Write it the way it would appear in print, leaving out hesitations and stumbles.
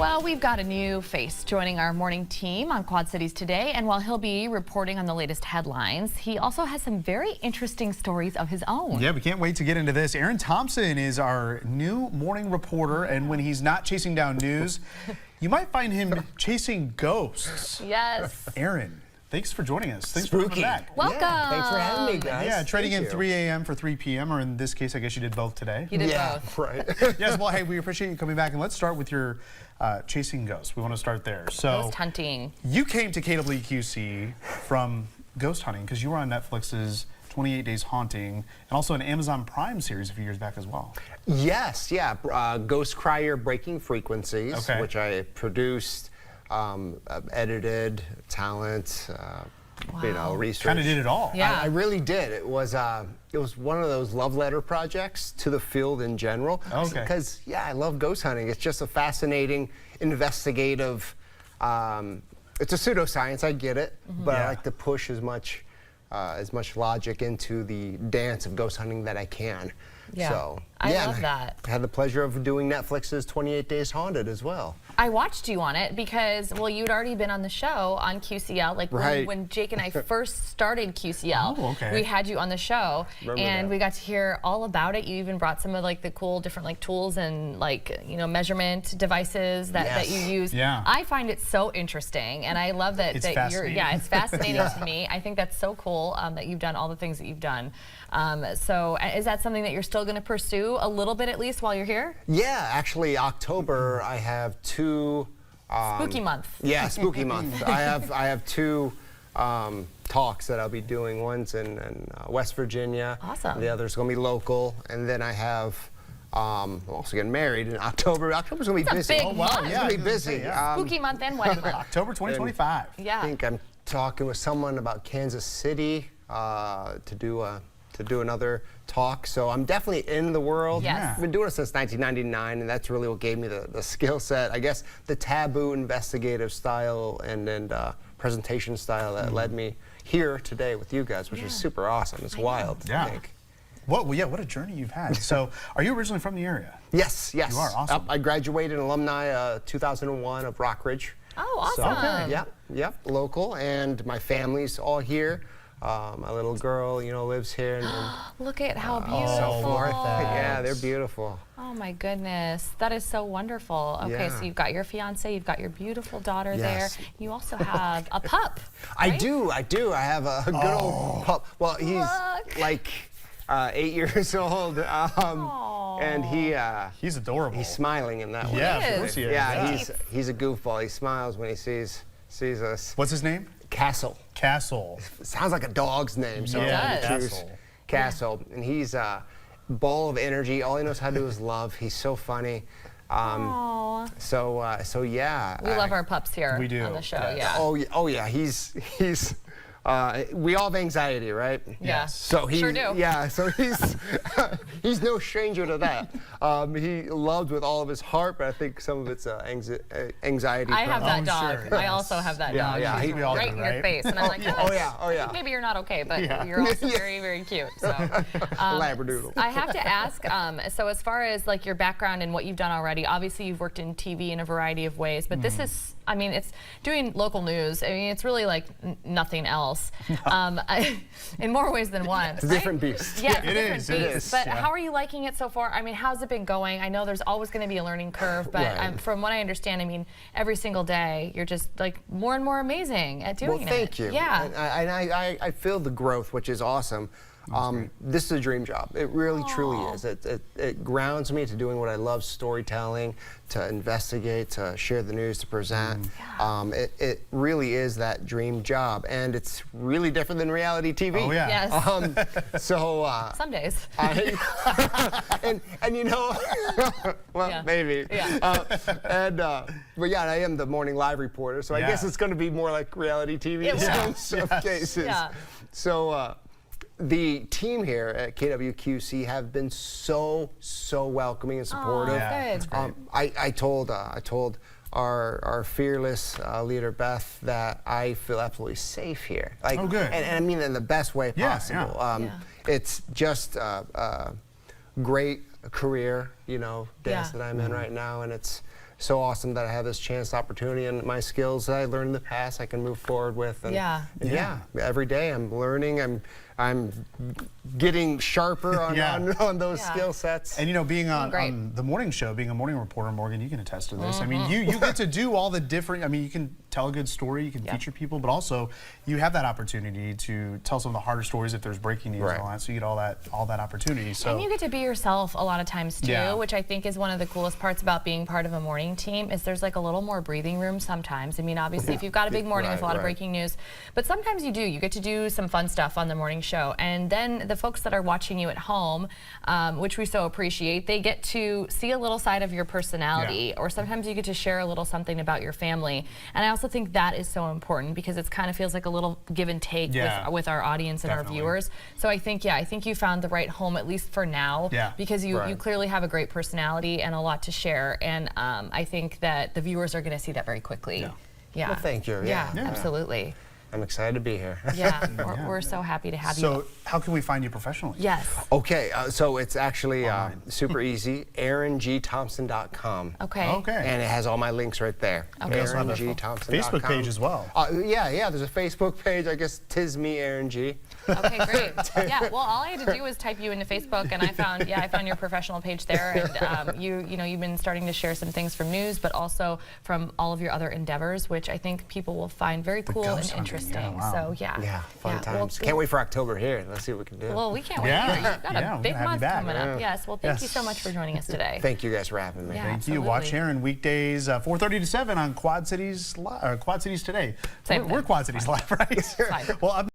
Well, we've got a new face joining our morning team on Quad Cities today, and while he'll be reporting on the latest headlines, he also has some very interesting stories of his own. Yeah, we can't wait to get into this. Thompson is our new morning reporter, and when he's not chasing down news, you might find him chasing ghosts. Yes. Aaron, thanks for joining us. Thanks Spooky. for coming back. Welcome. Yeah, thanks for having me, guys. Yeah, trading in Thank you. 3 a.m. for 3 p.m., or in this case, I guess you did both today. You did both. Right. Yes, well, hey, we appreciate you coming back, and let's start with your chasing ghosts. We want to start there. So, Ghost hunting. you came to KWQC from ghost hunting because you were on Netflix's 28 Days Haunting, and also an Amazon Prime series a few years back as well. Yes, yeah. Ghost Crier Breaking Frequencies, Okay. which I produced, edited, talent, research. Kind of did it all. Yeah. I really did. It was one of those love letter projects to the field in general. Okay. Because yeah, I love ghost hunting. It's just a fascinating, investigative. It's a pseudoscience. I get it, but Yeah. I like to push as much logic into the dance of ghost hunting that I can. Yeah. So I yeah, love and that. I had the pleasure of doing Netflix's 28 Days Haunted as well. I watched you on it because, well, you'd already been on the show on QCL. Like Right. when Jake and I first started QCL, Oh, okay. we had you on the show, Remember and that. we got to hear all about it. You even brought some of like the cool different like tools and like measurement devices that you Yes. use. Yeah. I find it so interesting, and I love that It's you're fascinating. it's fascinating to me. I think that's so cool that you've done all the things that you've done. So is that something that you're still going to pursue a little bit at least while you're here? Yeah, actually, October I have two. Spooky month. Yeah, spooky month. I have two talks that I'll be doing. One's in West Virginia. Awesome. The other's going to be local, and then I have. I'm also getting married in October. October's going to be It's busy. a big month. It's going to be I was gonna busy. say, yeah. Spooky month and wedding month. October 2025. Yeah. I think I'm talking with someone about Kansas City to do another talk. So I'm definitely in the world. Yes. I've been doing it since 1999, and that's really what gave me the skill set. I guess the taboo investigative style and presentation style that led me here today with you guys, which is super awesome. It's wild Yeah. to think. What a journey you've had. So, are you originally from the area? Yes, yes. You are, awesome. I graduated alumni 2001 of Rockridge. Oh, So, awesome. yep, local, and my family's all here. My little girl, lives here. And Look at how so beautiful. forth. Yeah, they're beautiful. Oh my goodness, that is so wonderful. Okay, Yeah. so you've got your fiance, you've got your beautiful daughter Yes. there. You also have a pup. I right? do. I have a good old pup. Well, he's Look. like 8 years old, and He's adorable. he's smiling in that one. Yeah, He of is. course he is. Yeah, he's a goofball. He smiles when he sees us. What's his name? Castle. Castle. Sounds like a dog's name, so Yeah, I choose Castle. Castle. And he's a ball of energy. All he knows how to do is love. He's so funny. Aw. So yeah. We love our pups here We do, on the show. yes. Yeah. Oh yeah. He's. We all have anxiety, right? Yeah. So he. Sure do. Yeah. So he's. He's no stranger to that. He loves with all of his heart, but I think some of it's anxiety. I have from- that dog. sure, I yes. also have that Yeah, dog. yeah, She's we all right do, in your right? face, and I'm like, Oh yeah. maybe you're not okay, but Yeah. you're also very, very cute. So, Labradoodle. I have to ask. So, as far as like your background and what you've done already, obviously you've worked in TV in a variety of ways, but this is, I mean, it's doing local news. I mean, it's really like nothing else, in more ways than one. It's a different beast. Yeah, it's a It different is, it beast. is, But yeah. how are you liking it so far? I mean, how's it been going? I know there's always going to be a learning curve, but Right. from what I understand, I mean, every single day you're just like more and more amazing at doing Well, thank it. you. Yeah. And I feel the growth, which is awesome. This is a dream job. It really, truly is. It grounds me to doing what I love: storytelling, to investigate, to share the news, to present. It really is that dream job, and it's really different than reality TV. Oh yeah. Yes. Some days. and well, Yeah. maybe. Yeah. But yeah, I am the morning live reporter, so I Yeah. guess it's going to be more like reality TV It in will. some cases. Yeah. So the team here at KWQC have been so welcoming and supportive. Yeah, good. that's great. I told our fearless leader Beth that I feel absolutely safe here. Like, Oh, good. And I mean in the best way Yeah, possible. yeah. Yeah. It's just a great career, dance Yeah. that I'm in right now, and it's so awesome that I have this chance, opportunity, and my skills that I learned in the past I can move forward with. And Yeah. every day I'm learning. I'm getting sharper on those skill sets. And you know, being on Great. the morning show, being a morning reporter, Morgan, you can attest to this. I mean, you get to do all the different, I mean, you can tell a good story, you can feature people, but also you have that opportunity to tell some of the harder stories if there's breaking news and all that, so you get all that opportunity. So. And you get to be yourself a lot of times too, which I think is one of the coolest parts about being part of a morning team is there's like a little more breathing room sometimes. I mean, obviously if you've got a big morning with a lot of breaking news, but sometimes you get to do some fun stuff on the morning show. And then the folks that are watching you at home, which we so appreciate, they get to see a little side of your personality, or sometimes you get to share a little something about your family. And I also think that is so important because it kind of feels like a little give and take with our audience and our viewers. So I think, I think you found the right home, at least for now, because you clearly have a great personality and a lot to share. And I think that the viewers are going to see that very quickly. Well, thank you. Yeah, absolutely. I'm excited to be here. We're so happy to have you. So how can we find you professionally? Yes. Okay, so it's actually super easy, AaronGThompson.com. Okay. And it has all my links right there. Okay. AaronGThompson.com. Facebook page as well. Yeah, there's a Facebook page. I guess 'tis me, Aaron G. Okay, great. Yeah, well, all I had to do was type you into Facebook, and I found your professional page there, and you've been starting to share some things from news, but also from all of your other endeavors, which I think people will find very cool and interesting. So Fun times. Can't wait for October here. Let's see what we can do. Well, we can't wait either. You've got a big month coming up. Yes. Well, thank you so much for joining us today. Thank you guys for having me. Yeah, Thank you. Watch Aaron weekdays 4:30 to 7 on Quad Cities Today. Same We're Quad Cities Live, right? Fine. Well,